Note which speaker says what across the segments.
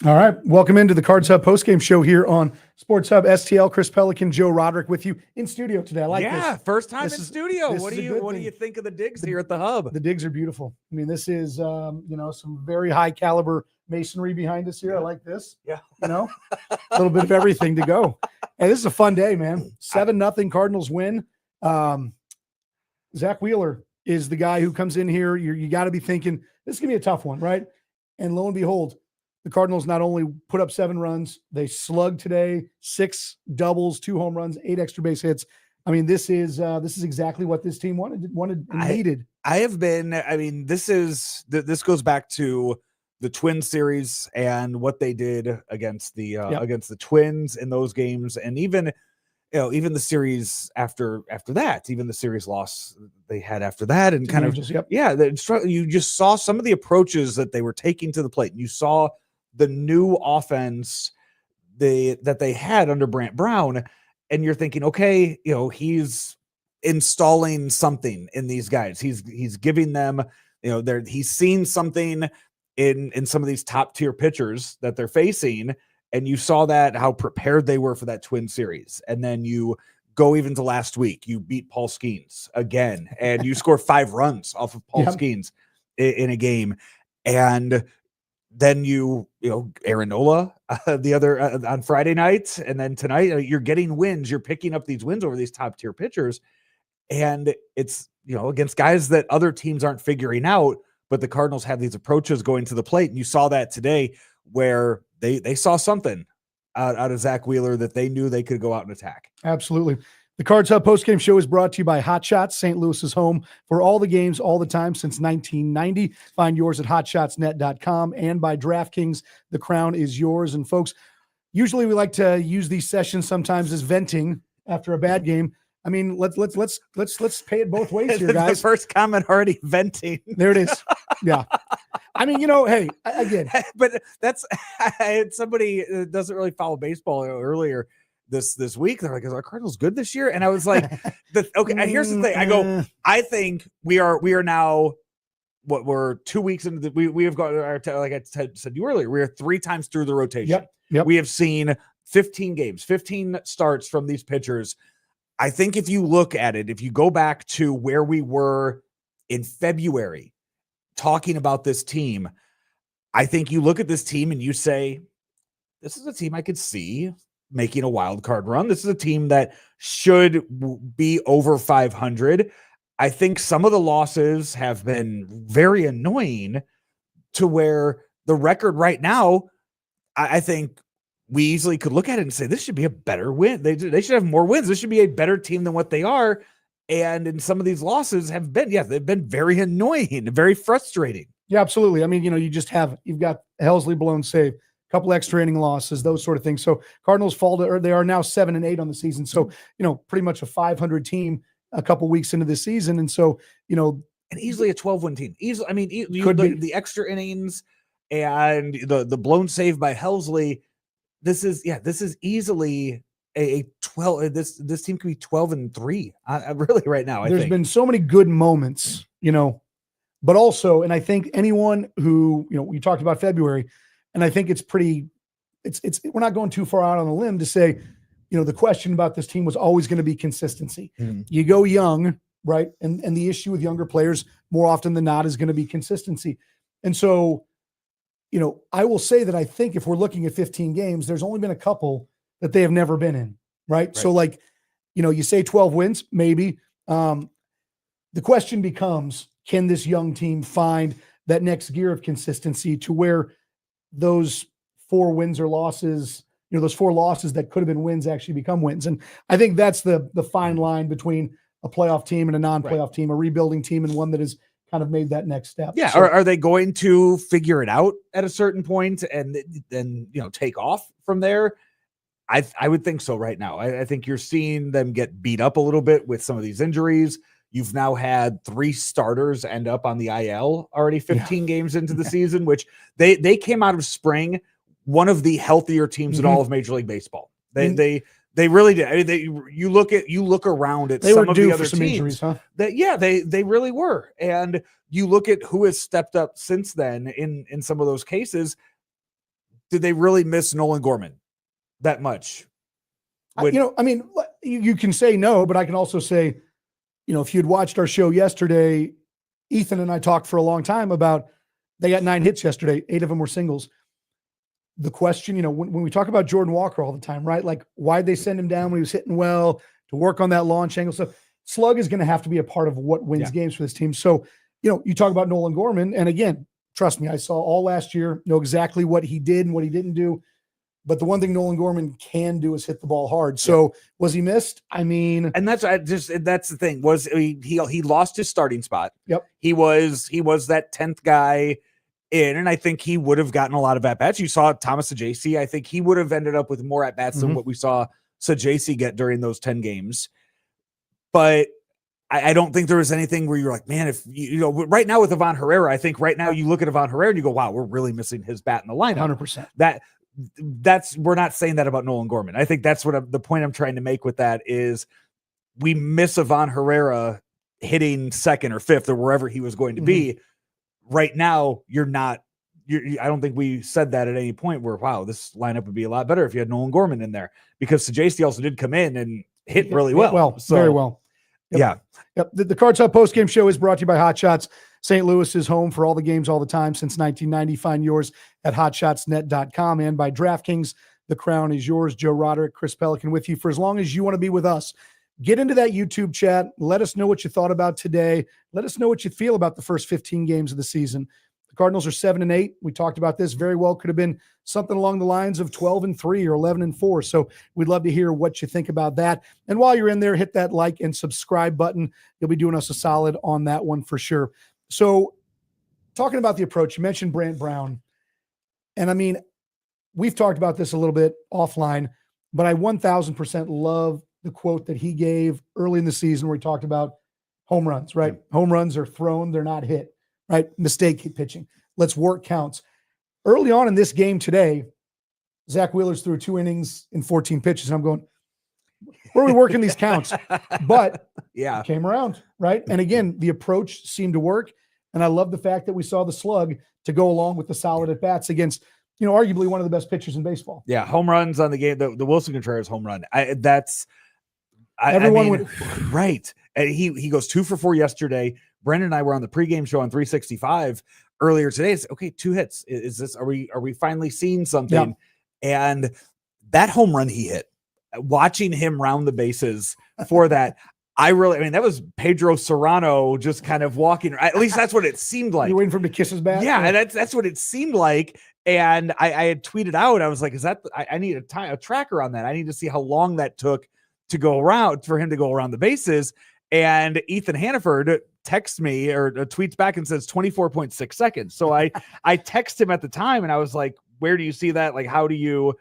Speaker 1: All right. Welcome into the Cards Hub postgame show here on Sports Hub STL. Chris Pelikan, Joe Roderick with you in studio today. I like this.
Speaker 2: Yeah, first time in
Speaker 1: This is-
Speaker 2: studio.
Speaker 1: this
Speaker 2: What
Speaker 1: is
Speaker 2: do
Speaker 1: a good
Speaker 2: you
Speaker 1: thing.
Speaker 2: think of the digs here at the Hub?
Speaker 1: The digs are beautiful. I mean, this is some very high caliber masonry behind us here. I like this.
Speaker 2: Yeah.
Speaker 1: A little bit of everything to go. And this is a fun day, man. 7-0 Cardinals win. Zach Wheeler is the guy who comes in here. You got to be thinking this is gonna be a tough one, right? And lo and behold, the Cardinals not only put up 7 runs, they slugged today, 6 doubles, 2 home runs, 8 extra base hits. I mean, this is exactly what this team wanted and needed.
Speaker 2: This goes back to the Twins series and what they did against the Twins in those games, and even the series after that, even the series loss they had after that, and kind
Speaker 1: Angels,
Speaker 2: of you just saw some of the approaches that they were taking to the plate. You saw the new offense that they had under Brant Brown, and you're thinking, okay, he's installing something in these guys. He's giving them, he's seen something in some of these top tier pitchers that they're facing. And you saw that how prepared they were for that Twin series. And then you go even to last week, you beat Paul Skeens again, and you score 5 runs off of Paul Skeens in a game. And then Aaron Nola the other on Friday night, and then tonight you're getting wins. You're picking up these wins over these top tier pitchers, and it's against guys that other teams aren't figuring out. But the Cardinals have these approaches going to the plate, and you saw that today where they saw something out of Zach Wheeler that they knew they could go out and attack.
Speaker 1: Absolutely. The Cards Hub postgame show is brought to you by Hot Shots, St. Louis's home for all the games, all the time since 1990. Find yours at hotshotsnet.com and by DraftKings. The crown is yours. And folks, usually we like to use these sessions sometimes as venting after a bad game. I mean, let's pay it both ways here, guys.
Speaker 2: The first comment already venting.
Speaker 1: There it is. Yeah. I mean, hey, again,
Speaker 2: but I had somebody that doesn't really follow baseball earlier this week. They're like, "Is our Cardinals good this year?" And I was like, "Okay." Here's the thing. I think we are now. We're 2 weeks into we have got, like I said to you earlier, we are 3 times through the rotation.
Speaker 1: Yep.
Speaker 2: We have seen 15 games, 15 starts from these pitchers. I think if you look at it, if you go back to where we were in February talking about this team, I think you look at this team and you say, this is a team I could see making a wild card run. This is a team that should be over 500. I think some of the losses have been very annoying to where the record right now, I think we easily could look at it and say, this should be a better win. They should have more wins. This should be a better team than what they are. And in some of these losses have been, they've been very annoying, very frustrating.
Speaker 1: Yeah, absolutely. I mean, you've got Helsley blown save, a couple extra inning losses, those sort of things. So Cardinals they are now 7-8 on the season. So, pretty much a 500 team a couple weeks into the season. And so, and
Speaker 2: easily a 12-win team. Easily. I mean, the extra innings and the blown save by Helsley. This is easily a 12. This team could be 12-3. Really, right now,
Speaker 1: there's been so many good moments, but also, and I think anyone who we talked about February, and I think it's we're not going too far out on a limb to say, the question about this team was always going to be consistency.
Speaker 2: Mm-hmm.
Speaker 1: You go young, right, and the issue with younger players more often than not is going to be consistency, and so. I will say that I think if we're looking at 15 games, there's only been a couple that they have never been in, right? So you say 12 wins, maybe. The question becomes, can this young team find that next gear of consistency to where those 4 wins or losses, those 4 losses that could have been wins actually become wins? And I think that's the fine line between a playoff team and a non-playoff team, a rebuilding team and one that is kind of made that next step.
Speaker 2: Yeah.
Speaker 1: So,
Speaker 2: are they going to figure it out at a certain point and then, take off from there? I would think so right now. I think you're seeing them get beat up a little bit with some of these injuries. You've now had 3 starters end up on the IL already 15 games into the season, which they came out of spring, one of the healthier teams in all of Major League Baseball. They really did. I mean, you look around at some of the other teams.
Speaker 1: Injuries, huh?
Speaker 2: They really were. And you look at who has stepped up since then in some of those cases. did they really miss Nolan Gorman that much?
Speaker 1: You can say no, but I can also say, if you'd watched our show yesterday, Ethan and I talked for a long time about they got 9 hits yesterday. 8 of them were singles. The question, when we talk about Jordan Walker all the time, right? Like, why'd they send him down when he was hitting well to work on that launch angle? So slug is going to have to be a part of what wins games for this team. So, you talk about Nolan Gorman, and again, trust me, I saw all last year, know exactly what he did and what he didn't do. But the one thing Nolan Gorman can do is hit the ball hard. So was he missed? I mean,
Speaker 2: and that's the thing. He lost his starting spot.
Speaker 1: Yep.
Speaker 2: He was that 10th guy in, and I think he would have gotten a lot of at bats. You saw Thomas Sajaci. I think he would have ended up with more at bats than what we saw Sajaci get during those 10 games. But I don't think there was anything where you're like, man, if right now with Ivan Herrera, I think right now you look at Ivan Herrera and you go, wow, we're really missing his bat in the lineup.
Speaker 1: 100%.
Speaker 2: That's we're not saying that about Nolan Gorman. I think that's what the point I'm trying to make with that is we miss Ivan Herrera hitting second or fifth or wherever he was going to be. Right now, I don't think we said that at any point where, wow, this lineup would be a lot better if you had Nolan Gorman in there, because Sajaci also did come in and hit really well.
Speaker 1: Very well.
Speaker 2: Yep.
Speaker 1: The Cards Hub Postgame Show is brought to you by Hot Shots. St. Louis is home for all the games all the time since 1990. Find yours at hotshotsnet.com, and by DraftKings. The crown is yours. Joe Roderick, Chris Pelikan with you for as long as you want to be with us. Get into that YouTube chat. Let us know what you thought about today. Let us know what you feel about the first 15 games of the season. The Cardinals are 7-8. We talked about this. Very well could have been something along the lines of 12-3 or 11-4. So we'd love to hear what you think about that. And while you're in there, hit that like and subscribe button. You'll be doing us a solid on that one for sure. So talking about the approach, you mentioned Brant Brown. And I mean, we've talked about this a little bit offline, but I 1000% love the quote that he gave early in the season where he talked about home runs, right? Yeah. Home runs are thrown, they're not hit, right? Mistake pitching. Let's work counts. Early on in this game today, Zach Wheeler's threw 2 innings in 14 pitches. And I'm going, where are we working these counts? But it came around, right? And again, the approach seemed to work. And I love the fact that we saw the slug to go along with the solid at bats against, arguably one of the best pitchers in baseball.
Speaker 2: Yeah. Home runs on the game. The Wilson Contreras home run. Right. And he goes 2 for 4 yesterday. Brendan and I were on the pregame show on 365 earlier today. It's okay. 2 hits. Is this, are we finally seeing something? Yeah. And that home run he hit, watching him round the bases for that, that was Pedro Serrano just kind of walking. At least that's what it seemed like.
Speaker 1: You're waiting for him to kiss his bat?
Speaker 2: Yeah, and that's what it seemed like. And I had tweeted out, I was like, I need a tracker on that. I need to see how long that took to go around for him to go around the bases. And Ethan Hannaford texts me or tweets back and says 24.6 seconds. So I text him at the time and I was like, where do you see that? Like, how do you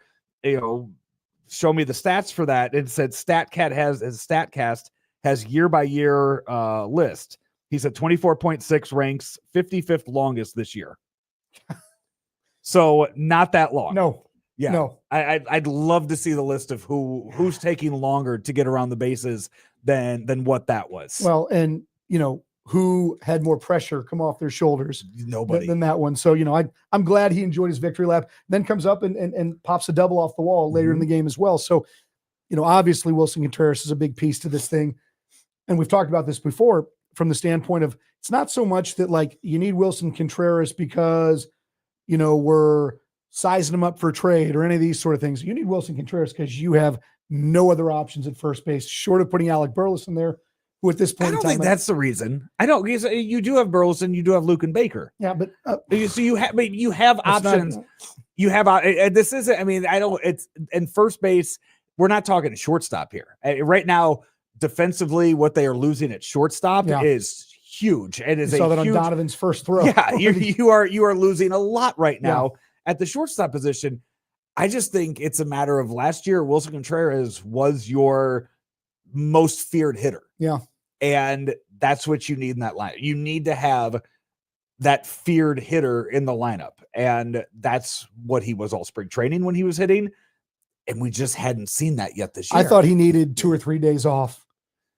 Speaker 2: show me the stats for that? It said StatCast has year by year list. He said 24.6 ranks 55th longest this year. So not that long.
Speaker 1: No.
Speaker 2: Yeah.
Speaker 1: No.
Speaker 2: I'd love to see the list of who's taking longer to get around the bases than what that was.
Speaker 1: Well, and who had more pressure come off their shoulders?
Speaker 2: Nobody.
Speaker 1: Than that one. So, I'm glad he enjoyed his victory lap, then comes up and pops a double off the wall later in the game as well. So, obviously Wilson Contreras is a big piece to this thing. And we've talked about this before from the standpoint of, it's not so much that like you need Wilson Contreras because, we're sizing him up for trade or any of these sort of things. You need Wilson Contreras because you have no other options at first base, short of putting Alec Burleson there, who at this point
Speaker 2: I don't think that's the reason. I don't. You do have Burleson, you do have Luke and Baker.
Speaker 1: Yeah, but
Speaker 2: so you have options. You have this isn't. I mean, I don't. It's in first base. We're not talking shortstop here right now. Defensively, what they are losing at shortstop is huge. It is
Speaker 1: saw that on Donovan's first throw.
Speaker 2: Yeah, you are losing a lot right now at the shortstop position. I just think it's a matter of last year, Wilson Contreras was your most feared hitter.
Speaker 1: Yeah.
Speaker 2: And that's what you need in that lineup. You need to have that feared hitter in the lineup. And that's what he was all spring training when he was hitting. And we just hadn't seen that yet this year.
Speaker 1: I thought he needed 2 or 3 days off,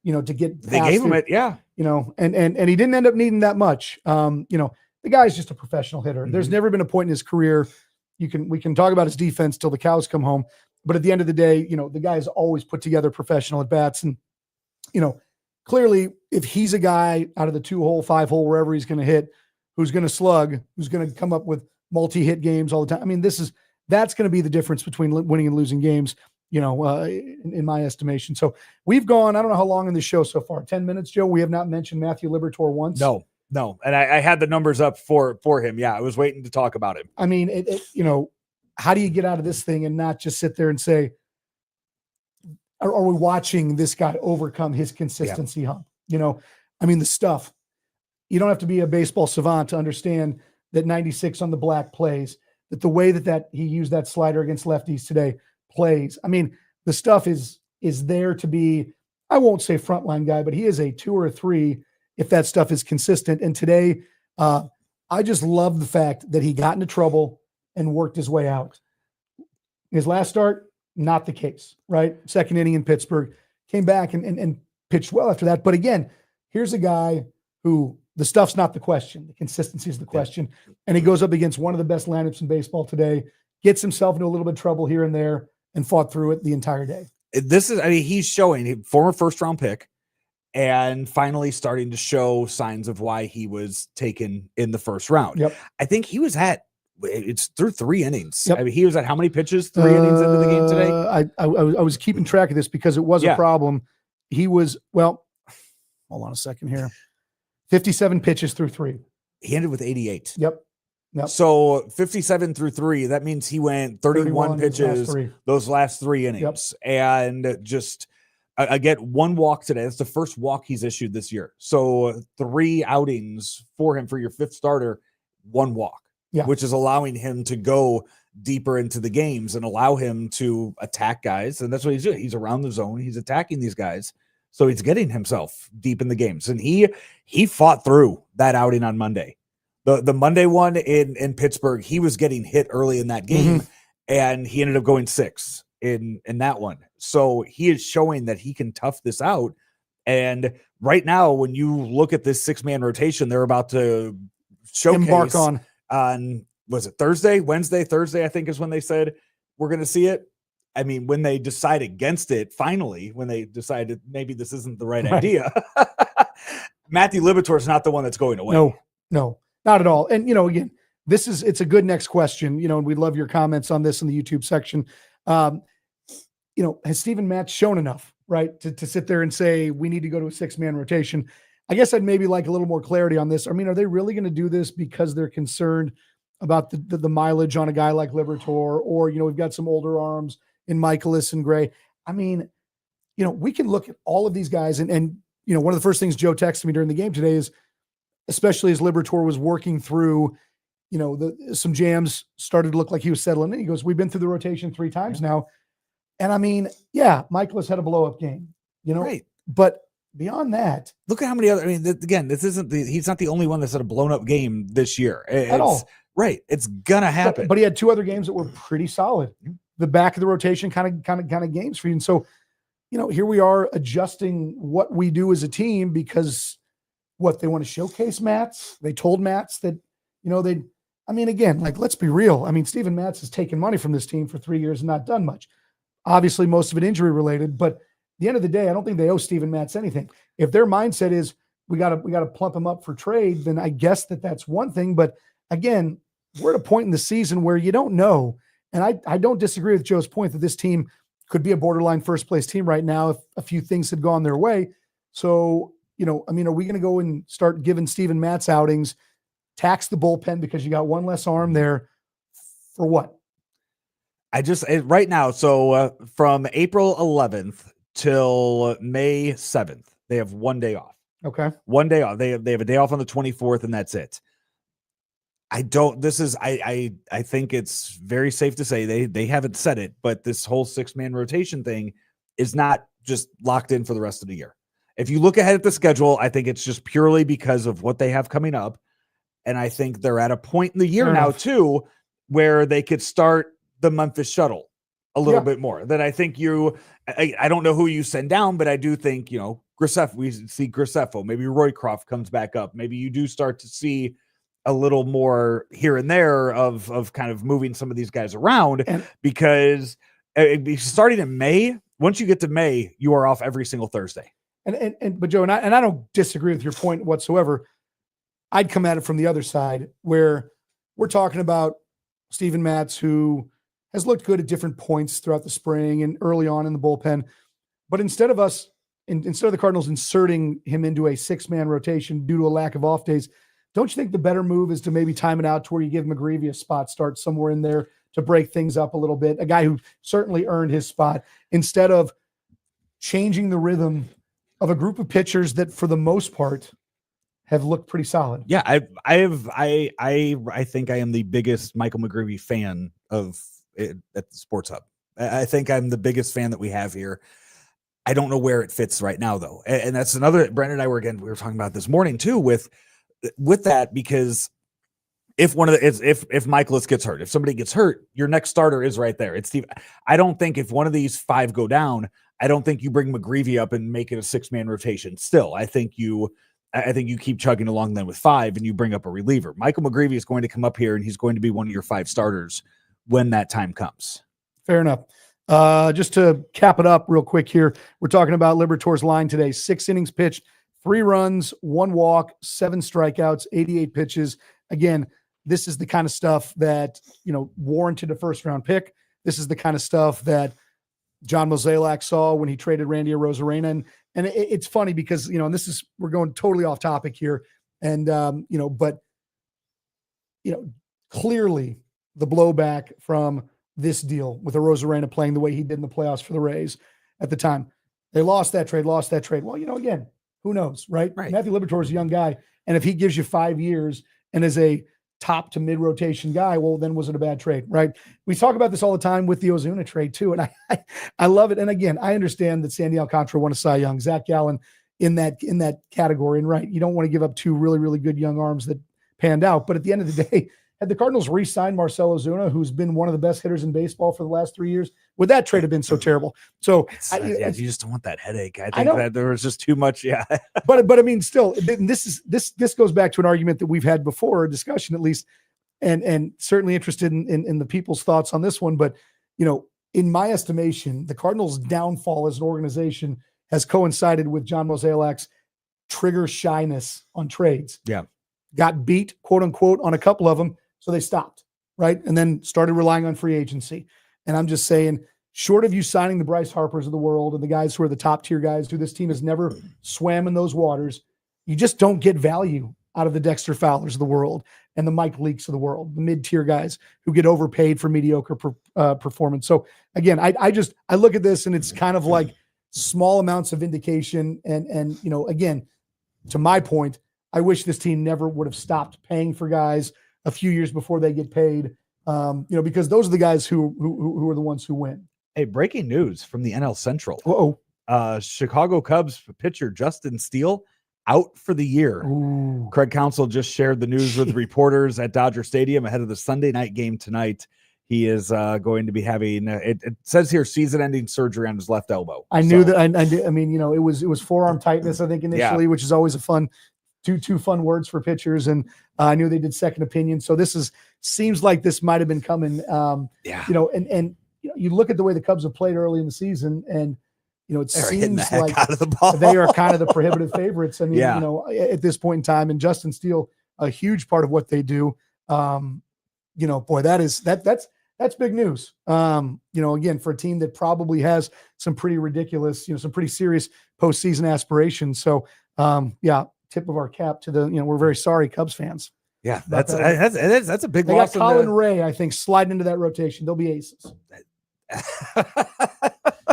Speaker 1: to get
Speaker 2: they gave him it. Yeah.
Speaker 1: And he didn't end up needing that much. The guy's just a professional hitter. Mm-hmm. There's never been a point in his career, we can talk about his defense till the cows come home. But at the end of the day, the guy's always put together professional at bats. And, clearly if he's a guy out of the 2-hole, 5-hole, wherever he's going to hit, who's going to slug, who's going to come up with multi-hit games all the time. I mean, that's going to be the difference between winning and losing games, in my estimation. So we've gone, I don't know how long in the show so far, 10 minutes, Joe. We have not mentioned Matthew Liberatore once.
Speaker 2: No. And I had the numbers up for him. Yeah. I was waiting to talk about him.
Speaker 1: I mean, how do you get out of this thing and not just sit there and say, are we watching this guy overcome his consistency hump? I mean, the stuff, you don't have to be a baseball savant to understand that 96 on the black plays, that the way that he used that slider against lefties today plays. I mean, the stuff is there to be, I won't say frontline guy, but he is a 2 or a 3 if that stuff is consistent. And today, I just love the fact that he got into trouble and worked his way out. His last start, not the case, right? Second inning in Pittsburgh, came back and pitched well after that. But again, here's a guy who the stuff's not the question. The consistency is the question. And he goes up against one of the best lineups in baseball today, gets himself into a little bit of trouble here and there, and fought through it the entire day.
Speaker 2: He's showing, former first-round pick, and finally starting to show signs of why he was taken in the first round.
Speaker 1: Yep.
Speaker 2: I think it's through 3 innings.
Speaker 1: Yep.
Speaker 2: I mean, he was at how many pitches 3 innings into the game today?
Speaker 1: I was keeping track of this because it was a problem. He was, hold on a second here. 57 pitches through 3.
Speaker 2: He ended with 88.
Speaker 1: Yep.
Speaker 2: So 57 through 3, that means he went 31 pitches those last 3 innings. Yep. And just again, 1 walk today. That's the first walk he's issued this year. So 3 outings for him for your 5th starter, 1 walk, which is allowing him to go deeper into the games and allow him to attack guys. And that's what he's doing. He's around the zone. He's attacking these guys. So he's getting himself deep in the games. And he fought through that outing on Monday. The Monday one in Pittsburgh, he was getting hit early in that game, and he ended up going 6 in that one. So he is showing that he can tough this out. And right now, when you look at this 6-man rotation, they're about to showcase
Speaker 1: embark on
Speaker 2: was it Wednesday, Thursday, I think is when they said we're going to see it. I mean, when they decide against it, finally, when they decided maybe this isn't the right idea, Matthew Liberatore is not the one that's going away.
Speaker 1: No, not at all. And, again, it's a good next question, and we'd love your comments on this in the YouTube section. Has Steven Matz shown enough, right, to sit there and say, we need to go to a 6-man rotation? I guess I'd maybe like a little more clarity on this. I mean, are they really going to do this because they're concerned about the mileage on a guy like Liberatore, or, we've got some older arms in Michaelis and Gray? I mean, we can look at all of these guys and one of the first things Joe texted me during the game today is, especially as Liberatore was working through, some jams started to look like he was settling in. He goes, we've been through the rotation 3 times now. And I mean, Michaelis had a blow-up game,
Speaker 2: right.
Speaker 1: But beyond that,
Speaker 2: look at how many other, he's not the only one that's had a blown-up game this year.
Speaker 1: At all.
Speaker 2: Right. It's going to happen.
Speaker 1: But he had 2 other games that were pretty solid. The back of the rotation kind of games for you. And so, here we are adjusting what we do as a team because they want to showcase Matz. They told Matz that, let's be real. Steven Matz has taken money from this team for 3 years and not done much. Obviously, most of it injury related, but at the end of the day, I don't think they owe Steven Matz anything. If their mindset is we got to plump him up for trade, then I guess that's one thing. But again, we're at a point in the season where you don't know. And I don't disagree with Joe's point that this team could be a borderline first place team right now if a few things had gone their way. So, are we going to go and start giving Steven Matz outings, tax the bullpen because you got one less arm there for what?
Speaker 2: Right now. So from April 11th till May 7th, they have 1 day off.
Speaker 1: Okay.
Speaker 2: 1 day off. They have a day off on the 24th and that's it. I think it's very safe to say they haven't said it, but this whole 6-man rotation thing is not just locked in for the rest of the year. If you look ahead at the schedule, I think it's just purely because of what they have coming up. And I think they're at a point in the year now too, where they could start the Memphis shuttle a little bit more. That I think I don't know who you send down, but I do think, we see Graceffo, maybe Roycroft comes back up. Maybe you do start to see a little more here and there of kind of moving some of these guys around,
Speaker 1: And-
Speaker 2: because starting in May, once you get to May, you are off every single Thursday.
Speaker 1: But Joe, and I don't disagree with your point whatsoever. I'd come at it from the other side, where we're talking about Steven Matz, who has looked good at different points throughout the spring and early on in the bullpen. But instead of the Cardinals inserting him into a 6-man rotation due to a lack of off days, don't you think the better move is to maybe time it out to where you give McGreevy a spot start somewhere in there to break things up a little bit? A guy who certainly earned his spot, instead of changing the rhythm of a group of pitchers that, for the most part, have looked pretty solid.
Speaker 2: Yeah, I think I am the biggest Michael McGreevy fan of it at the Sports Hub. I think I'm the biggest fan that we have here. I don't know where it fits right now, though, and that's another. Brandon and I we were talking about this morning too with that, because if if Michaelis gets hurt, if somebody gets hurt, your next starter is right there. It's Steve. I don't think if one of these 5 go down, I don't think you bring McGreevy up and make it a 6-man rotation. Still, I think you keep chugging along then with 5 and you bring up a reliever. Michael McGreevy is going to come up here and he's going to be one of your 5 starters when that time comes.
Speaker 1: Fair enough. Just to cap it up real quick here, we're talking about Liberators line today. 6 innings pitched, 3 runs, 1 walk, 7 strikeouts, 88 pitches. Again, this is the kind of stuff that, warranted a first-round pick. This is the kind of stuff that John Mozeliak saw when he traded Randy Arozarena. And it's funny because, and we're going totally off topic here. And, but clearly the blowback from this deal with Arozarena playing the way he did in the playoffs for the Rays at the time, they lost that trade. Well, again, who knows, right? Matthew Liberatore is a young guy. And if he gives you 5 years and is a top to mid rotation guy, well, then was it a bad trade, right? We talk about this all the time with the Ozuna trade too. And I love it. And again, I understand that Sandy Alcantara won a Cy Young, Zach Gallen in that category. And right, you don't want to give up 2 really, really good young arms that panned out. But at the end of the day, had the Cardinals re-signed Marcell Ozuna, who's been one of the best hitters in baseball for the last 3 years, would that trade have been so terrible? So
Speaker 2: you just don't want that headache. I think that there was just too much. Yeah.
Speaker 1: but I mean, still, this goes back to an argument that we've had before, a discussion at least, and certainly interested in the people's thoughts on this one. But, in my estimation, the Cardinals' downfall as an organization has coincided with John Mozeliak's trigger shyness on trades.
Speaker 2: Yeah.
Speaker 1: Got beat, quote unquote, on a couple of them. So they stopped, right? And then started relying on free agency. And I'm just saying, short of you signing the Bryce Harpers of the world and the guys who are the top tier guys who this team has never swam in those waters, you just don't get value out of the Dexter Fowlers of the world and the Mike Leakes of the world, the mid-tier guys who get overpaid for mediocre performance. So again, I look at this and it's kind of like small amounts of indication. And again, to my point, I wish this team never would have stopped paying for guys a few years before they get paid, because those are the guys who are the ones who win.
Speaker 2: Hey, breaking news from the NL Central.
Speaker 1: Uh-oh.
Speaker 2: Chicago Cubs pitcher Justin Steele out for the year.
Speaker 1: Ooh.
Speaker 2: Craig Counsell just shared the news with reporters at Dodger Stadium ahead of the Sunday night game tonight. He is going to be having, it says here, season-ending surgery on his left elbow.
Speaker 1: I knew that. I mean, it was forearm tightness, I think, initially, which is always a fun, two fun words for pitchers. And I knew they did second opinion. So seems like this might have been coming. And you look at the way the Cubs have played early in the season, and it seems like
Speaker 2: out of the ball.
Speaker 1: They are kind of the prohibitive favorites. I mean, at this point in time, and Justin Steele, a huge part of what they do. Boy, that's big news. Again, for a team that probably has some pretty ridiculous, some pretty serious postseason aspirations. So, tip of our cap to we're very sorry, Cubs fans.
Speaker 2: Yeah, that's a big
Speaker 1: they
Speaker 2: loss.
Speaker 1: Got Colin Ray, I think, sliding into that rotation. They'll be aces.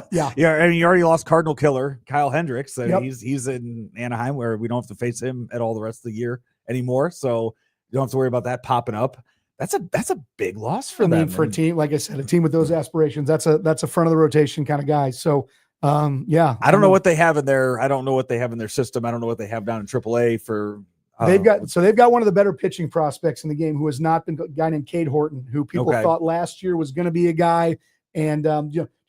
Speaker 1: Yeah.
Speaker 2: I mean, you already lost Cardinal killer Kyle Hendricks.
Speaker 1: Yep.
Speaker 2: He's in Anaheim, where we don't have to face him at all the rest of the year anymore. So you don't have to worry about that popping up. That's a big loss for them.
Speaker 1: For a team, like I said, a team with those aspirations, that's a front of the rotation kind of guy. So I
Speaker 2: don't know what they have in their. I don't know what they have in their system. I don't know what they have down in AAA for.
Speaker 1: They've got one of the better pitching prospects in the game who has not been, a guy named Cade Horton, who people thought last year was going to be a guy, and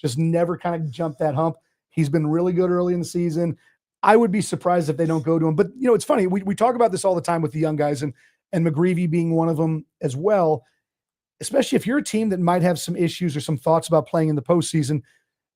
Speaker 1: just never kind of jumped that hump. He's been really good early in the season. I would be surprised if they don't go to him. But it's funny. We talk about this all the time with the young guys, and and McGreevy being one of them as well, especially if you're a team that might have some issues or some thoughts about playing in the postseason.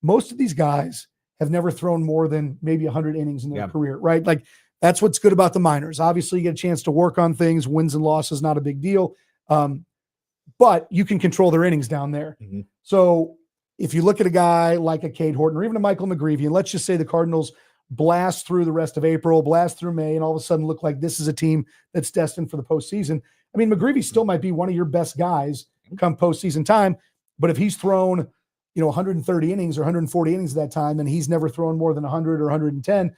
Speaker 1: Most of these guys have never thrown more than maybe 100 innings in their career, right? Like, that's what's good about the minors. Obviously, you get a chance to work on things. Wins and losses, not a big deal. But you can control their innings down there.
Speaker 2: Mm-hmm.
Speaker 1: So if you look at a guy like a Cade Horton or even a Michael McGreevy, and let's just say the Cardinals blast through the rest of April, blast through May, and all of a sudden look like this is a team that's destined for the postseason. I mean, McGreevy still might be one of your best guys come postseason time, but if he's thrown, 130 innings or 140 innings at that time, and he's never thrown more than 100 or 110,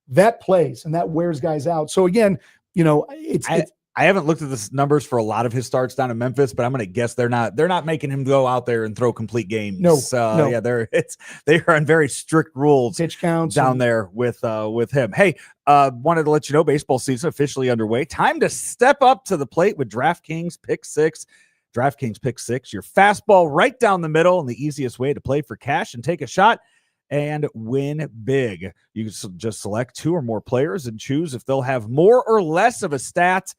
Speaker 1: that plays and that wears guys out. So again, I haven't looked at the numbers for a lot of his starts down in Memphis, but I'm going to guess they're not making him go out there and throw complete games. No.
Speaker 2: Yeah, they are on very strict rules,
Speaker 1: pitch counts
Speaker 2: down there with him. Hey, wanted to let you know baseball season officially underway. Time to step up to the plate with DraftKings Pick 6. DraftKings Pick 6, your fastball right down the middle, and the easiest way to play for cash and take a shot and win big. You can just select 2 or more players and choose if they'll have more or less of a stat.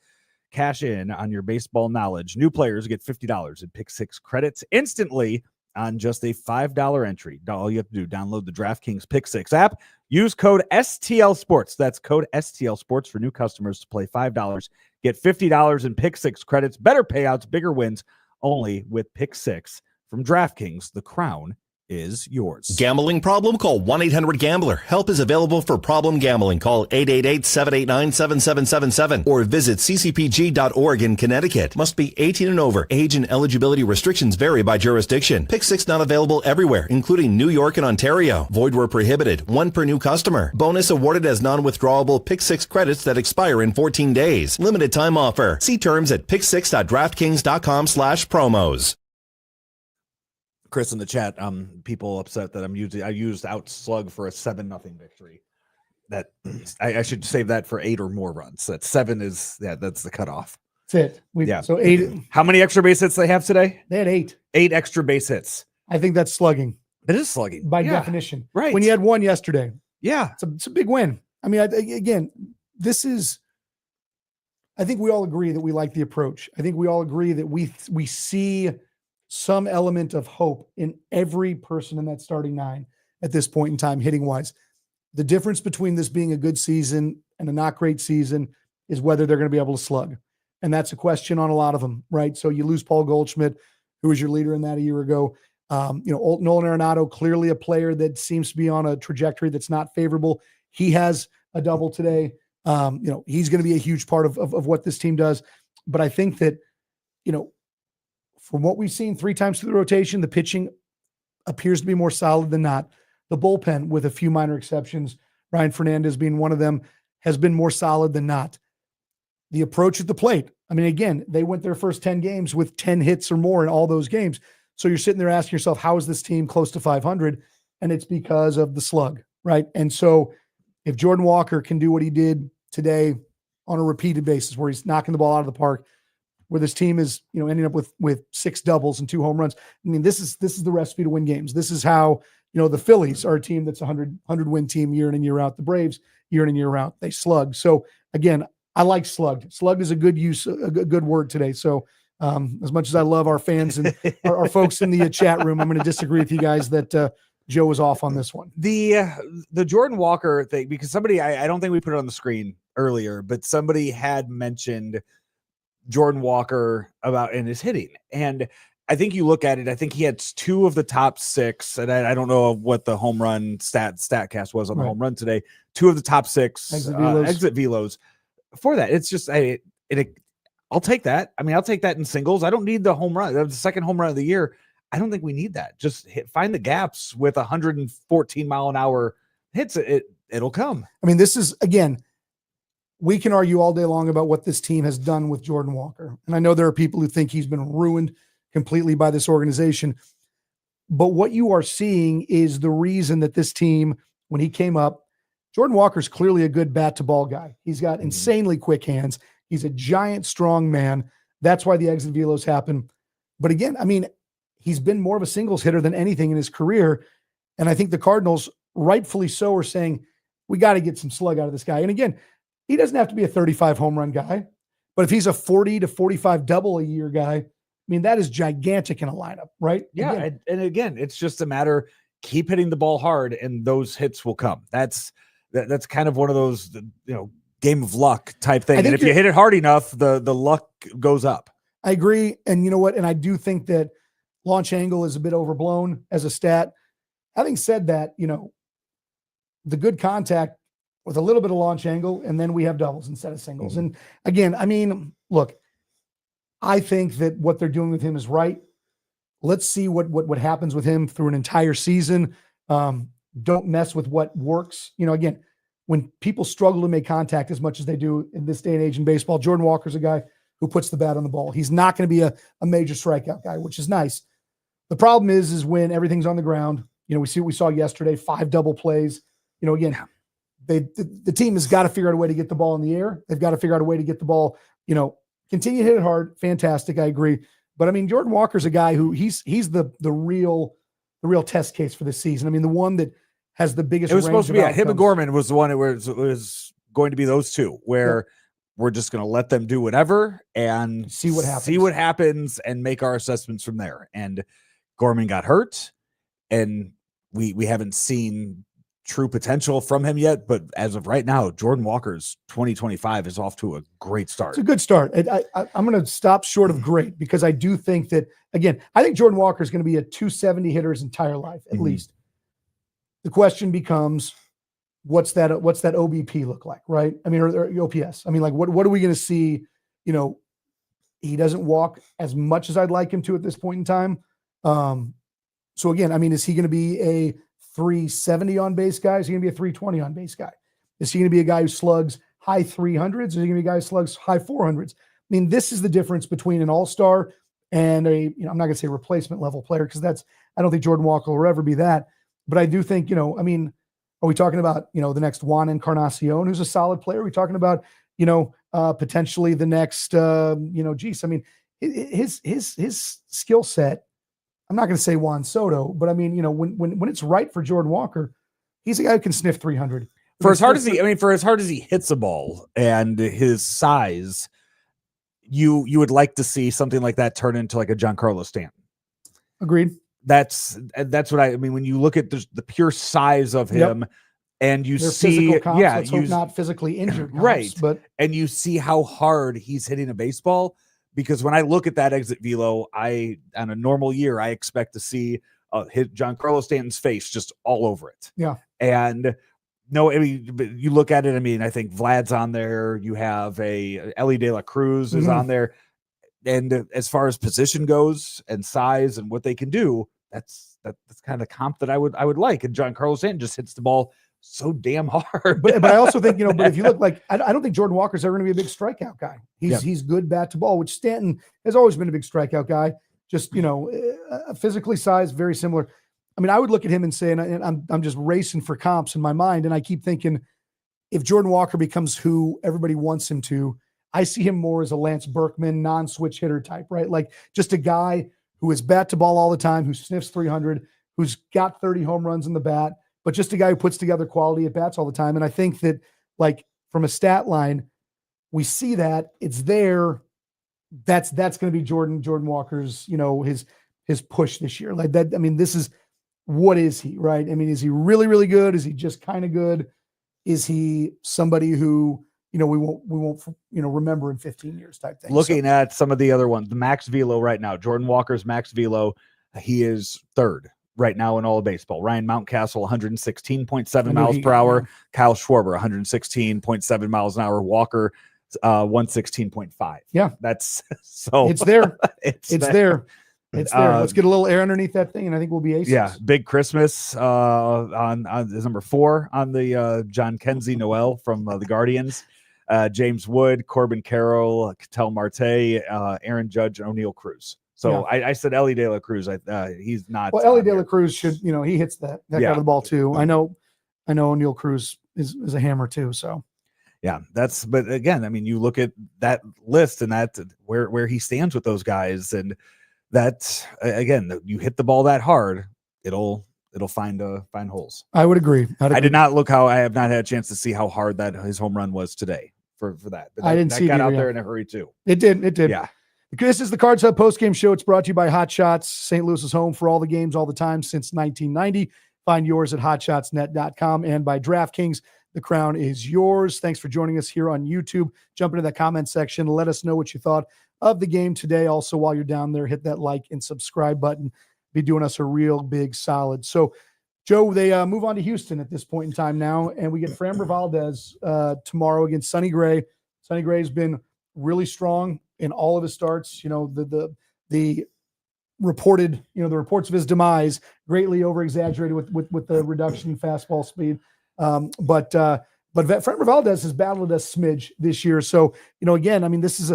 Speaker 2: Cash in on your baseball knowledge. New players get $50 in Pick 6 credits instantly on just a $5 entry. All you have to do, download the DraftKings Pick 6 app. Use code STL Sports. That's code STL Sports for new customers to play $5. Get $50 in Pick 6 credits. Better payouts, bigger wins, only with Pick 6 from DraftKings. The crown is yours.
Speaker 3: Gambling problem? Call 1-800-GAMBLER. Help is available for problem gambling. Call 888-789-7777 or visit ccpg.org in Connecticut. Must be 18 and over. Age and eligibility restrictions vary by jurisdiction. Pick 6 not available everywhere, including New York and Ontario. Void where prohibited. 1 per new customer. Bonus awarded as non-withdrawable Pick 6 credits that expire in 14 days. Limited time offer. See terms at pick6.draftkings.com/promos.
Speaker 2: Chris in the chat, people upset that I used outslug for a 7-0 victory. That I should save that for 8 or more runs. That 7 is that's the cutoff.
Speaker 1: That's it. So 8.
Speaker 2: How many extra base hits they have today?
Speaker 1: They had 8.
Speaker 2: 8 extra base hits.
Speaker 1: I think that's slugging.
Speaker 2: It is slugging
Speaker 1: by definition,
Speaker 2: right?
Speaker 1: When you had 1 yesterday,
Speaker 2: it's
Speaker 1: a big win. I mean, again, I think we all agree that we like the approach. I think we all agree that we see some element of hope in every person in that starting 9 at this point in time, hitting wise. The difference between this being a good season and a not great season is whether they're going to be able to slug. And that's a question on a lot of them, right? So you lose Paul Goldschmidt, who was your leader in that a year ago. Nolan Arenado, clearly a player that seems to be on a trajectory that's not favorable. He has a double today. He's going to be a huge part of what this team does. But I think that, from what we've seen 3 times through the rotation, the pitching appears to be more solid than not. The bullpen, with a few minor exceptions, Ryan Fernandez being one of them, has been more solid than not. The approach at the plate, I mean, again, they went their first 10 games with 10 hits or more in all those games. So you're sitting there asking yourself, how is this team close to 500? And it's because of the slug, right? And so if Jordan Walker can do what he did today on a repeated basis, where he's knocking the ball out of the park, where this team is, ending up with 6 doubles and 2 home runs. I mean, this is the recipe to win games. This is how, the Phillies are a team that's 100 win team year in and year out. The Braves year in and year out, they slug. So again, I like slugged. Slugged is a good use, a good word today. So as much as I love our fans and our folks in the chat room, I'm going to disagree with you guys that Joe was off on this one.
Speaker 2: The Jordan Walker thing, because somebody, I don't think we put it on the screen earlier, but somebody had mentioned Jordan Walker in his hitting. And I think you look at it, I think he had 2 of the top 6, and I don't know what the home run statcast was on the home run today. 2 of the top 6 exit velos for that. It's just, I'll take that. I mean, I'll take that in singles. I don't need the home run. That was the second home run of the year. I don't think we need that. Just find the gaps with 114 mile an hour hits. It'll come.
Speaker 1: I mean, this is, again, we can argue all day long about what this team has done with Jordan Walker. And I know there are people who think he's been ruined completely by this organization. But what you are seeing is the reason that this team, when he came up, Jordan Walker's clearly a good bat to ball guy. He's got insanely quick hands. He's a giant, strong man. That's why the exit velos happen. But again, I mean, he's been more of a singles hitter than anything in his career. And I think the Cardinals, rightfully so, are saying, we got to get some slug out of this guy. And again, he doesn't have to be a 35 home run guy, But if he's a 40 to 45 double a year guy, I mean, that is gigantic in a lineup, right?
Speaker 2: Yeah.
Speaker 1: Again,
Speaker 2: And again, it's just a matter, keep hitting the ball hard and those hits will come. That's kind of one of those, game of luck type thing. And if you hit it hard enough, the luck goes up.
Speaker 1: I agree. And you know what? And I do think that launch angle is a bit overblown as a stat. Having said that, the good contact with a little bit of launch angle, and then we have doubles instead of singles.
Speaker 2: Mm-hmm.
Speaker 1: And again, I mean, look, I think that what they're doing with him is right. Let's see what happens with him through an entire season. Don't mess with what works. Again, when people struggle to make contact as much as they do in this day and age in baseball, Jordan Walker's a guy who puts the bat on the ball. He's not going to be a major strikeout guy, which is nice. The problem is when everything's on the ground. We see what we saw yesterday, 5 double plays. Again, the team has got to figure out a way to get the ball in the air. They've got to figure out a way to get the ball, continue to hit it hard. Fantastic. I agree. But I mean, Jordan Walker's a guy who he's the real test case for this season. I mean, the one that has the biggest.
Speaker 2: It was supposed to be him and Gorman was the one where it was going to be those two where we're just going to let them do whatever and
Speaker 1: see what happens
Speaker 2: and make our assessments from there. And Gorman got hurt and we haven't seen true potential from him yet, but as of right now, Jordan Walker's 2025 is off to a great start.
Speaker 1: It's a good start. I'm going to stop short of great because I do think that, again, I think Jordan Walker is going to be a 270 hitter his entire life, at least. The question becomes, what's that OBP look like, right? I mean, or OPS. I mean, like, what are we going to see? He doesn't walk as much as I'd like him to at this point in time. So again, I mean, is he going to be a 370 on base guy? Is he going to be a 320 on base guy? Is he going to be a guy who slugs high 300s? Or is he going to be a guy who slugs high 400s? I mean, this is the difference between an all-star and I'm not going to say replacement level player because I don't think Jordan Walker will ever be that. But I do think, I mean, are we talking about, the next Juan Encarnacion, who's a solid player? Are we talking about, potentially the next, geez, I mean, his skill set, I'm not going to say Juan Soto, but I mean, when it's right for Jordan Walker, he's a guy who can sniff 300.
Speaker 2: For as hard as he hits a ball and his size, you would like to see something like that turn into like a Giancarlo Stanton.
Speaker 1: Agreed.
Speaker 2: That's what I mean. When you look at the pure size of him and you see,
Speaker 1: comps, let's hope not physically injured, comps,
Speaker 2: right.
Speaker 1: and
Speaker 2: you see how hard he's hitting a baseball. Because when I look at that exit velo, on a normal year, I expect to see hit Giancarlo Stanton's face just all over it.
Speaker 1: Yeah.
Speaker 2: And no, I mean, you look at it. I mean, I think Vlad's on there. You have Ellie De La Cruz is on there. And as far as position goes and size and what they can do, that's kind of the comp that I would like. And Giancarlo Stanton just hits the ball so damn hard.
Speaker 1: But I also think, but if you look like, I don't think Jordan Walker's ever going to be a big strikeout guy. He's good bat to ball, which Stanton has always been a big strikeout guy. Just, physically sized, very similar. I mean, I would look at him and say, and I'm just racing for comps in my mind. And I keep thinking, if Jordan Walker becomes who everybody wants him to, I see him more as a Lance Berkman non-switch hitter type, right? Like just a guy who is bat to ball all the time, who sniffs 300, who's got 30 home runs in the bat, but just a guy who puts together quality at bats all the time. And I think that, like, from a stat line, we see that it's there. That's going to be Jordan Walker's, his push this year. Like that. I mean, what is he, right? I mean, is he really, really good? Is he just kind of good? Is he somebody who, we won't, remember in 15 years type thing?
Speaker 2: Looking at some of the other ones, the max velo right now, Jordan Walker's max velo, he is third right now in all of baseball. Ryan Mountcastle, 116.7 miles per hour. Kyle Schwarber, 116.7 miles an hour. Walker, 116.5.
Speaker 1: Yeah.
Speaker 2: That's so
Speaker 1: it's there. It's there. It's there. Let's get a little air underneath that thing, and I think we'll be aces.
Speaker 2: Yeah. Big Christmas on is number 4 on the John Kenzie Noel from the Guardians. James Wood, Corbin Carroll, Ketel Marte, Aaron Judge, and O'Neal Cruz. So I said Ellie De La Cruz. He's not.
Speaker 1: Well, Ellie De La Cruz should, he hits that out of the ball too. I know O'Neal Cruz is a hammer too. So
Speaker 2: yeah, but again, I mean, you look at that list and that where he stands with those guys, and that again, you hit the ball that hard, it'll find holes.
Speaker 1: I would agree.
Speaker 2: I did not look I have not had a chance to see how hard that his home run was today. for that. But
Speaker 1: I didn't
Speaker 2: that
Speaker 1: see
Speaker 2: got
Speaker 1: it
Speaker 2: out
Speaker 1: either,
Speaker 2: there
Speaker 1: yeah.
Speaker 2: in a hurry too.
Speaker 1: It did.
Speaker 2: Yeah.
Speaker 1: This is the Cards Hub Postgame Show. It's brought to you by Hot Shots, St. Louis's home for all the games all the time since 1990. Find yours at hotshotsnet.com and by DraftKings. The crown is yours. Thanks for joining us here on YouTube. Jump into that comment section. Let us know what you thought of the game today. Also, while you're down there, hit that like and subscribe button. Be doing us a real big solid. So, Joe, they move on to Houston at this point in time now, and we get Framber Valdez tomorrow against Sonny Gray. Sonny Gray's been really strong in all of his starts. You know, the reported, you know, the reports of his demise greatly over exaggerated with the reduction in fastball speed. But Framber Valdez has battled a smidge this year. So, you know, again, I mean, this is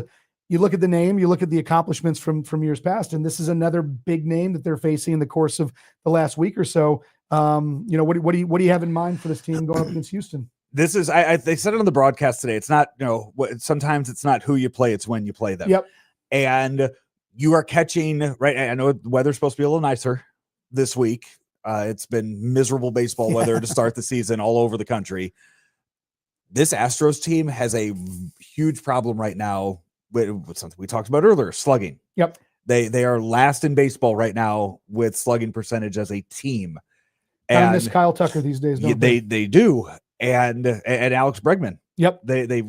Speaker 1: you look at the name, you look at the accomplishments from years past, and this is another big name that they're facing in the course of the last week or so. You know, what do you have in mind for this team going up against Houston?
Speaker 2: This is, they said it on the broadcast today. It's not, you know, sometimes it's not who you play, it's when you play them.
Speaker 1: Yep.
Speaker 2: And you are catching, right? I know the weather's supposed to be a little nicer this week. It's been miserable baseball weather to start the season all over the country. This Astros team has a huge problem right now with something we talked about earlier, slugging.
Speaker 1: Yep.
Speaker 2: They are last in baseball right now with slugging percentage as a team.
Speaker 1: Kind of miss Kyle Tucker these days, don't they?
Speaker 2: They do. And Alex Bregman.
Speaker 1: Yep.
Speaker 2: They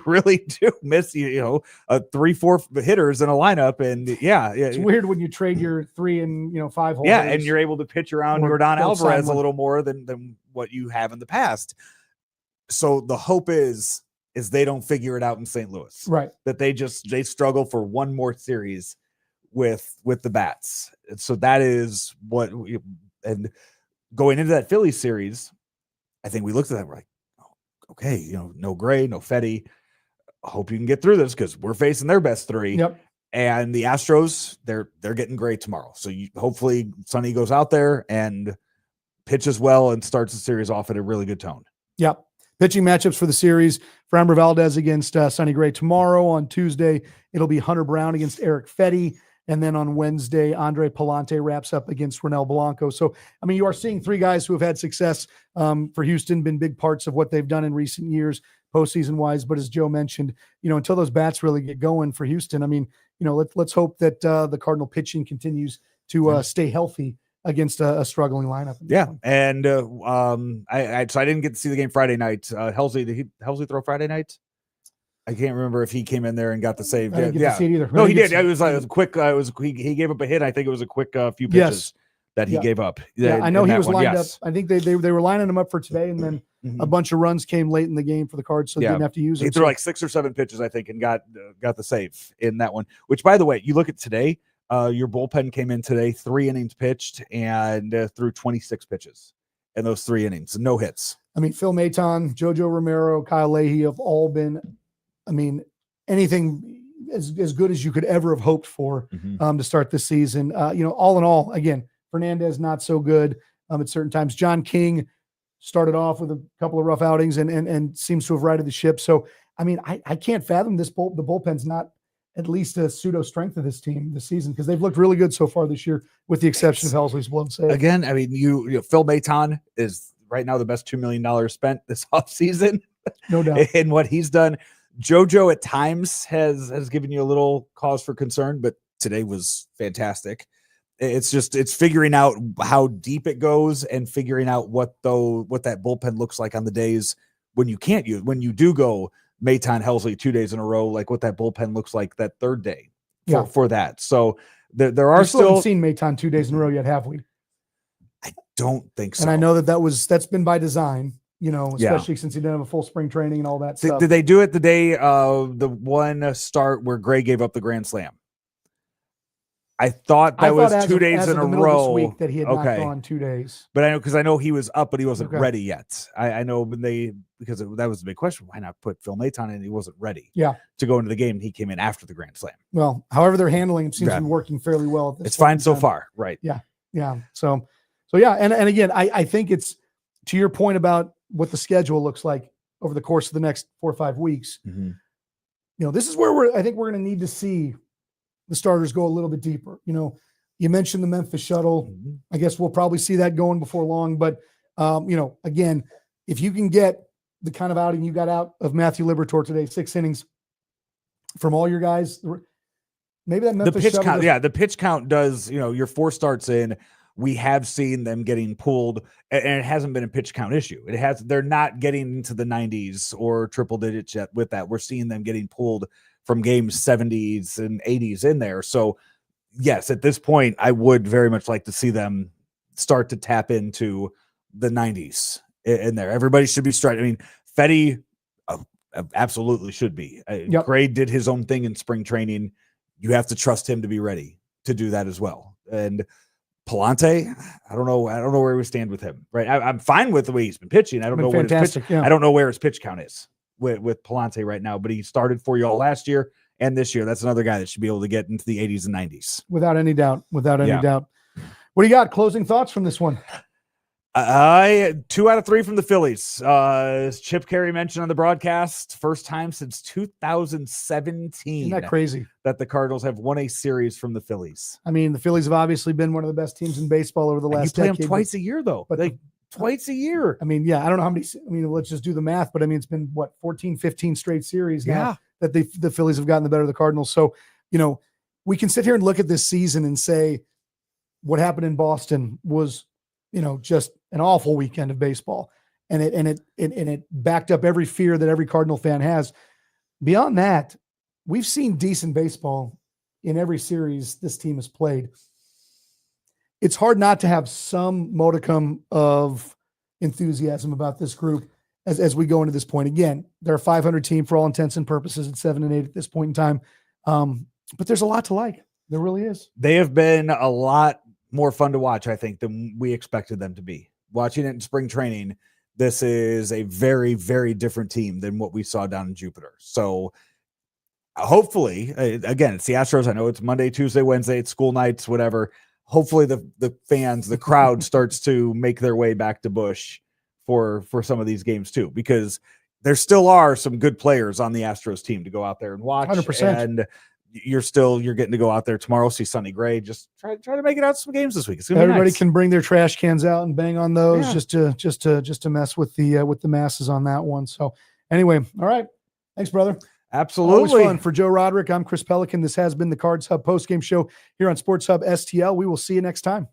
Speaker 2: really do miss, you know, 3-4 hitters in a lineup. And yeah,
Speaker 1: it's weird when you trade your 3 and, you know, 5 holders.
Speaker 2: Yeah, and you're able to pitch around Yordan Alvarez a little more than what you have in the past. So the hope is they don't figure it out in St. Louis.
Speaker 1: Right.
Speaker 2: That they struggle for one more series with the bats. And so that is what and going into that Phillies series, I think we looked at that, we're like, okay, you know, no Gray, no Fetty. Hope you can get through this because we're facing their best 3.
Speaker 1: Yep.
Speaker 2: And the Astros, they're getting Gray tomorrow. So hopefully Sonny goes out there and pitches well and starts the series off at a really good tone.
Speaker 1: Yep. Pitching matchups for the series: Framber Valdez against Sonny Gray tomorrow. On Tuesday, it'll be Hunter Brown against Eric Fetty. And then on Wednesday, Andre Palante wraps up against Ronel Blanco. So, I mean, you are seeing 3 guys who have had success for Houston, been big parts of what they've done in recent years, postseason wise. But as Joe mentioned, you know, until those bats really get going for Houston, I mean, you know, let's hope that the Cardinal pitching continues to stay healthy against a struggling lineup.
Speaker 2: Yeah. And I didn't get to see the game Friday night. Helsley, did Helsley throw Friday night? I can't remember if he came in there and got the save.
Speaker 1: I didn't get to see it either.
Speaker 2: No, he did. It was a quick. He gave up a hit. I think it was a quick few pitches that he gave up.
Speaker 1: Yeah, I know he was lined up. I think they were lining him up for today, and then a bunch of runs came late in the game for the Cards, so they didn't have to use it.
Speaker 2: He threw like 6 or 7 pitches, I think, and got the save in that one. Which, by the way, you look at today. Your bullpen came in today, 3 innings pitched, and threw 26 pitches in those 3 innings, no hits.
Speaker 1: I mean, Phil Maton, JoJo Romero, Kyle Leahy have all been. I mean, anything as good as you could ever have hoped for to start this season. You know, all in all, again, Fernandez not so good at certain times. John King started off with a couple of rough outings and seems to have righted the ship. So, I mean, I can't fathom the bullpen's not at least a pseudo strength of this team this season because they've looked really good so far this year, with the exception of Helsley's blown save.
Speaker 2: Again, I mean, you know, Phil Maton is right now the best $2 million spent this offseason.
Speaker 1: No doubt.
Speaker 2: In what he's done. JoJo at times has given you a little cause for concern, but today was fantastic. It's figuring out how deep it goes and figuring out what that bullpen looks like on the days when you can't use, when you do go Maton Helsley 2 days in a row, like what that bullpen looks like that third day for that. So there are still
Speaker 1: haven't seen Maton 2 days in a row yet, have we?
Speaker 2: I don't think so.
Speaker 1: And I know that's been by design. You know, especially since he didn't have a full spring training and all that stuff.
Speaker 2: Did they do it the day of the one start where Gray gave up the grand slam? I thought that was 2 days in a row.
Speaker 1: This week that he had not gone 2 days.
Speaker 2: But I know he was up, but he wasn't ready yet. I know because that was the big question. Why not put Phil Maton in? He wasn't ready. To go into the game. He came in after the grand slam.
Speaker 1: Well, however they're handling it seems to be working fairly well.
Speaker 2: It's fine so far, right?
Speaker 1: Yeah. So yeah, and again, I think it's to your point about what the schedule looks like over the course of the next 4 or 5 weeks. You know, this is where I think we're going to need to see the starters go a little bit deeper. You know, you mentioned the Memphis shuttle. I guess we'll probably see that going before long, but you know, again, if you can get the kind of outing you got out of Matthew Liberatore today, 6 innings from all your guys. Maybe that Memphis
Speaker 2: the pitch
Speaker 1: shuttle
Speaker 2: count.
Speaker 1: does-
Speaker 2: Yeah, the pitch count does. Your 4 starts in. We have seen them getting pulled, and it hasn't been a pitch count issue. They're not getting into the 90s or triple digits yet with that. We're seeing them getting pulled from games 70s and 80s in there. So yes, at this point, I would very much like to see them start to tap into the 90s in there. Everybody should be striking. I mean, Fetty absolutely should be.
Speaker 1: Yep.
Speaker 2: Gray did his own thing in spring training. You have to trust him to be ready to do that as well. And Pelikan, I don't know where we stand with him. Right, I'm fine with the way he's been pitching. I don't know what his pitch.
Speaker 1: Yeah.
Speaker 2: I don't know where his pitch count is with Pelikan right now. But he started for you all last year and this year. That's another guy that should be able to get into the 80s and 90s
Speaker 1: Without any doubt. Without any
Speaker 2: Yeah.
Speaker 1: doubt. What do you got? Closing thoughts from this one?
Speaker 2: 2 out of 3 from the Phillies. As Chip Carey mentioned on the broadcast, first time since 2017
Speaker 1: Isn't that crazy?
Speaker 2: that the Cardinals have won a series from the Phillies.
Speaker 1: I mean, the Phillies have obviously been one of the best teams in baseball over the
Speaker 2: And you
Speaker 1: last
Speaker 2: play them
Speaker 1: decade.
Speaker 2: twice a year, though.
Speaker 1: but
Speaker 2: Twice a year.
Speaker 1: I mean, yeah, I don't know how many. I mean, let's just do the math. But I mean, it's been 14, 15 straight series now that the Phillies have gotten the better of the Cardinals. So, we can sit here and look at this season and say what happened in Boston was, just an awful weekend of baseball, and it backed up every fear that every Cardinal fan has. Beyond that, we've seen decent baseball in every series this team has played. It's hard not to have some modicum of enthusiasm about this group as we go into this point. Again, they're a 500 team for all intents and purposes at 7-8 at this point in time. But there's a lot to like. There really is.
Speaker 2: They have been a lot more fun to watch, I think, than we expected them to be. Watching it in spring training, this is a very, very different team than what we saw down in Jupiter. So hopefully, again, it's the Astros. I know it's Monday, Tuesday, Wednesday, it's school nights, whatever. Hopefully the fans, the crowd starts to make their way back to Busch for some of these games too, because there still are some good players on the Astros team to go out there and watch.
Speaker 1: 100%.
Speaker 2: And you're getting to go out there tomorrow, see Sonny Gray. Just try to make it out to some games this week. It's gonna
Speaker 1: Everybody
Speaker 2: be nice.
Speaker 1: can bring their trash cans out and bang on those
Speaker 2: Yeah.
Speaker 1: just to mess with the masses on that one. So anyway, all right. Thanks, brother.
Speaker 2: Absolutely.
Speaker 1: Always fun. For Joe Roderick, I'm Chris Pelikan. This has been the Cards Hub postgame show here on Sports Hub STL. We will see you next time.